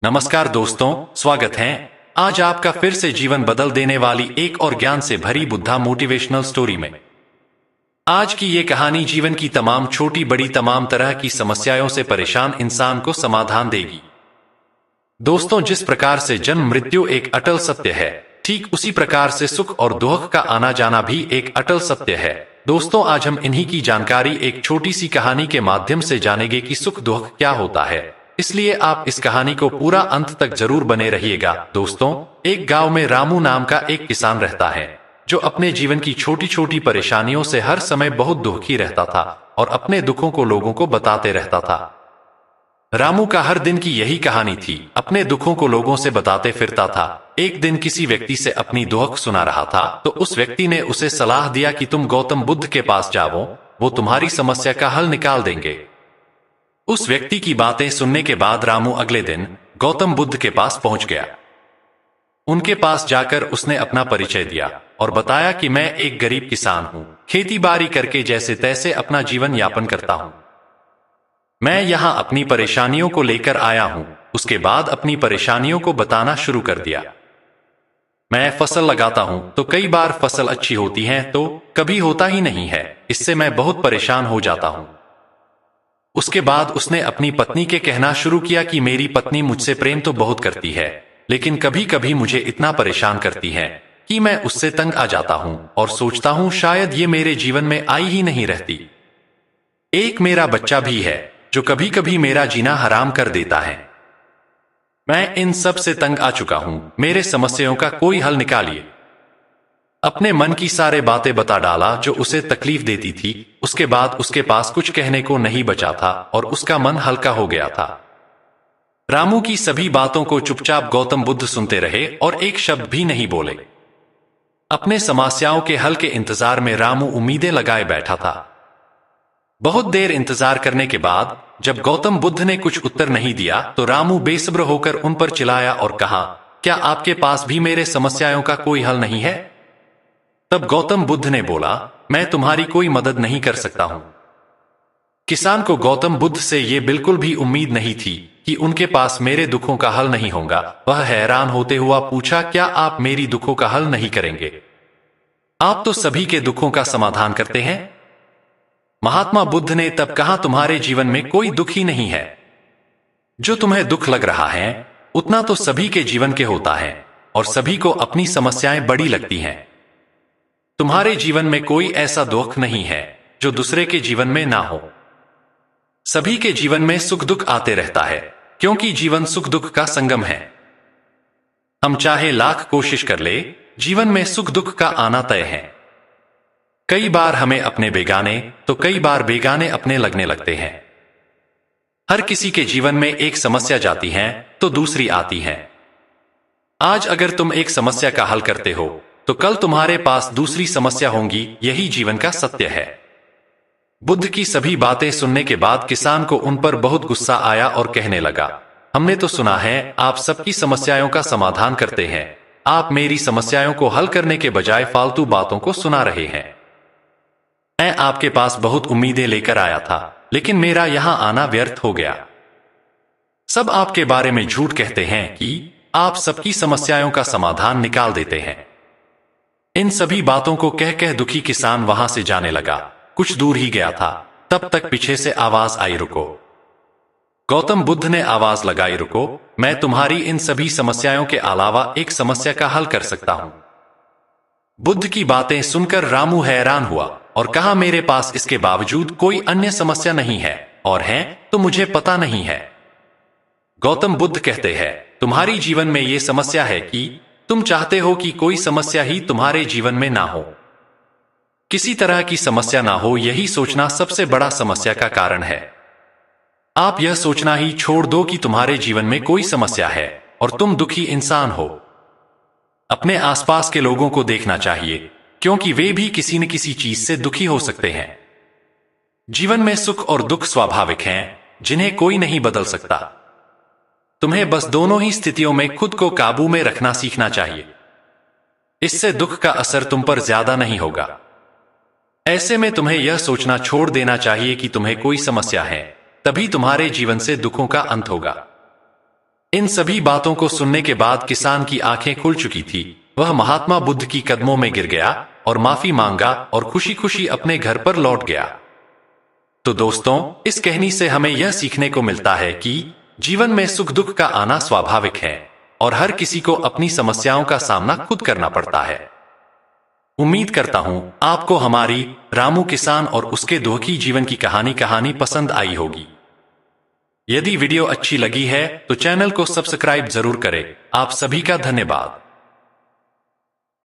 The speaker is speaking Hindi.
नमस्कार दोस्तों, स्वागत है। आज आपका फिर से जीवन बदल देने वाली एक और ज्ञान से भरी बुद्धा मोटिवेशनल स्टोरी में। आज की ये कहानी जीवन की तमाम छोटी बड़ी तमाम तरह की समस्याओं से परेशान इंसान को समाधान देगी। दोस्तों, जिस प्रकार से जन्म मृत्यु एक अटल सत्य है, ठीक उसी प्रकार से सुख और दुख का आना जाना भी एक अटल सत्य है। दोस्तों, आज हम इन्हीं की जानकारी एक छोटी सी कहानी के माध्यम से जानेंगे कि सुख दुख क्या होता है। इसलिए आप इस कहानी को पूरा अंत तक जरूर बने रहिएगा। दोस्तों, एक गांव में रामू नाम का एक किसान रहता है, जो अपने जीवन की छोटी छोटी परेशानियों से हर समय बहुत दुखी रहता था और अपने दुखों को लोगों को बताते रहता था। रामू का हर दिन की यही कहानी थी, अपने दुखों को लोगों से बताते फिरता था। एक दिन किसी व्यक्ति से अपनी दुख सुना रहा था, तो उस व्यक्ति ने उसे सलाह दिया कि तुम गौतम बुद्ध के पास जाओ, वो तुम्हारी समस्या का हल निकाल देंगे। उस व्यक्ति की बातें सुनने के बाद रामू अगले दिन गौतम बुद्ध के पास पहुंच गया। उनके पास जाकर उसने अपना परिचय दिया और बताया कि मैं एक गरीब किसान हूं, खेती बाड़ी करके जैसे तैसे अपना जीवन यापन करता हूं। मैं यहां अपनी परेशानियों को लेकर आया हूं। उसके बाद अपनी परेशानियों को बताना शुरू कर दिया। मैं फसल लगाता हूं तो कई बार फसल अच्छी होती है तो कभी होता ही नहीं है, इससे मैं बहुत परेशान हो जाता हूं। उसके बाद उसने अपनी पत्नी के कहना शुरू किया कि मेरी पत्नी मुझसे प्रेम तो बहुत करती है, लेकिन कभी कभी मुझे इतना परेशान करती है कि मैं उससे तंग आ जाता हूं और सोचता हूं शायद ये मेरे जीवन में आई ही नहीं रहती। एक मेरा बच्चा भी है जो कभी कभी मेरा जीना हराम कर देता है। मैं इन सब से तंग आ चुका हूं, मेरे समस्याओं का कोई हल निकालिए। अपने मन की सारे बातें बता डाला जो उसे तकलीफ देती थी। उसके बाद उसके पास कुछ कहने को नहीं बचा था और उसका मन हल्का हो गया था। रामू की सभी बातों को चुपचाप गौतम बुद्ध सुनते रहे और एक शब्द भी नहीं बोले। अपने समस्याओं के हल के इंतजार में रामू उम्मीदें लगाए बैठा था। बहुत देर इंतजार करने के बाद जब गौतम बुद्ध ने कुछ उत्तर नहीं दिया तो रामू बेसब्र होकर उन पर चिल्लाया और कहा, क्या आपके पास भी मेरे समस्याओं का कोई हल नहीं है? तब गौतम बुद्ध ने बोला, मैं तुम्हारी कोई मदद नहीं कर सकता हूं। किसान को गौतम बुद्ध से यह बिल्कुल भी उम्मीद नहीं थी कि उनके पास मेरे दुखों का हल नहीं होगा। वह हैरान होते हुआ पूछा, क्या आप मेरी दुखों का हल नहीं करेंगे? आप तो सभी के दुखों का समाधान करते हैं। महात्मा बुद्ध ने तब कहा, तुम्हारे जीवन में कोई दुख ही नहीं है। जो तुम्हें दुख लग रहा है उतना तो सभी के जीवन के होता है और सभी को अपनी समस्याएं बड़ी लगती हैं। तुम्हारे जीवन में कोई ऐसा दुख नहीं है जो दूसरे के जीवन में ना हो। सभी के जीवन में सुख दुख आते रहता है, क्योंकि जीवन सुख दुख का संगम है। हम चाहे लाख कोशिश कर ले, जीवन में सुख दुख का आना तय है। कई बार हमें अपने बेगाने तो कई बार बेगाने अपने लगने लगते हैं। हर किसी के जीवन में एक समस्या जाती है तो दूसरी आती है। आज अगर तुम एक समस्या का हल करते हो तो कल तुम्हारे पास दूसरी समस्या होंगी। यही जीवन का सत्य है। बुद्ध की सभी बातें सुनने के बाद किसान को उन पर बहुत गुस्सा आया और कहने लगा, हमने तो सुना है आप सबकी समस्याओं का समाधान करते हैं। आप मेरी समस्याओं को हल करने के बजाय फालतू बातों को सुना रहे हैं। मैं आपके पास बहुत उम्मीदें लेकर आया था, लेकिन मेरा यहां आना व्यर्थ हो गया। सब आपके बारे में झूठ कहते हैं कि आप सबकी समस्याओं का समाधान निकाल देते हैं। इन सभी बातों को कह कह दुखी किसान वहां से जाने लगा। कुछ दूर ही गया था, तब तक पीछे से आवाज आई, रुको। गौतम बुद्ध ने आवाज लगाई, रुको, मैं तुम्हारी इन सभी समस्याओं के अलावा एक समस्या का हल कर सकता हूं। बुद्ध की बातें सुनकर रामू हैरान हुआ और कहा, मेरे पास इसके बावजूद कोई अन्य समस्या नहीं है, और है तो मुझे पता नहीं है। गौतम बुद्ध कहते हैं, तुम्हारी जीवन में यह समस्या है कि तुम चाहते हो कि कोई समस्या ही तुम्हारे जीवन में ना हो। किसी तरह की समस्या ना हो, यही सोचना सबसे बड़ा समस्या का कारण है। आप यह सोचना ही छोड़ दो कि तुम्हारे जीवन में कोई समस्या है और तुम दुखी इंसान हो। अपने आसपास के लोगों को देखना चाहिए, क्योंकि वे भी किसी न किसी चीज से दुखी हो सकते हैं। जीवन में सुख और दुख स्वाभाविक हैं, जिन्हें कोई नहीं बदल सकता। तुम्हें बस दोनों ही स्थितियों में खुद को काबू में रखना सीखना चाहिए। इससे दुख का असर तुम पर ज्यादा नहीं होगा। ऐसे में तुम्हें यह सोचना छोड़ देना चाहिए कि तुम्हें कोई समस्या है, तभी तुम्हारे जीवन से दुखों का अंत होगा। इन सभी बातों को सुनने के बाद किसान की आंखें खुल चुकी थी। वह महात्मा बुद्ध की कदमों में गिर गया और माफी मांगा और खुशी खुशी अपने घर पर लौट गया। तो दोस्तों, इस कहानी से हमें यह सीखने को मिलता है कि जीवन में सुख दुख का आना स्वाभाविक है और हर किसी को अपनी समस्याओं का सामना खुद करना पड़ता है। उम्मीद करता हूं आपको हमारी रामू किसान और उसके दुखी जीवन की कहानी पसंद आई होगी। यदि वीडियो अच्छी लगी है तो चैनल को सब्सक्राइब जरूर करें। आप सभी का धन्यवाद।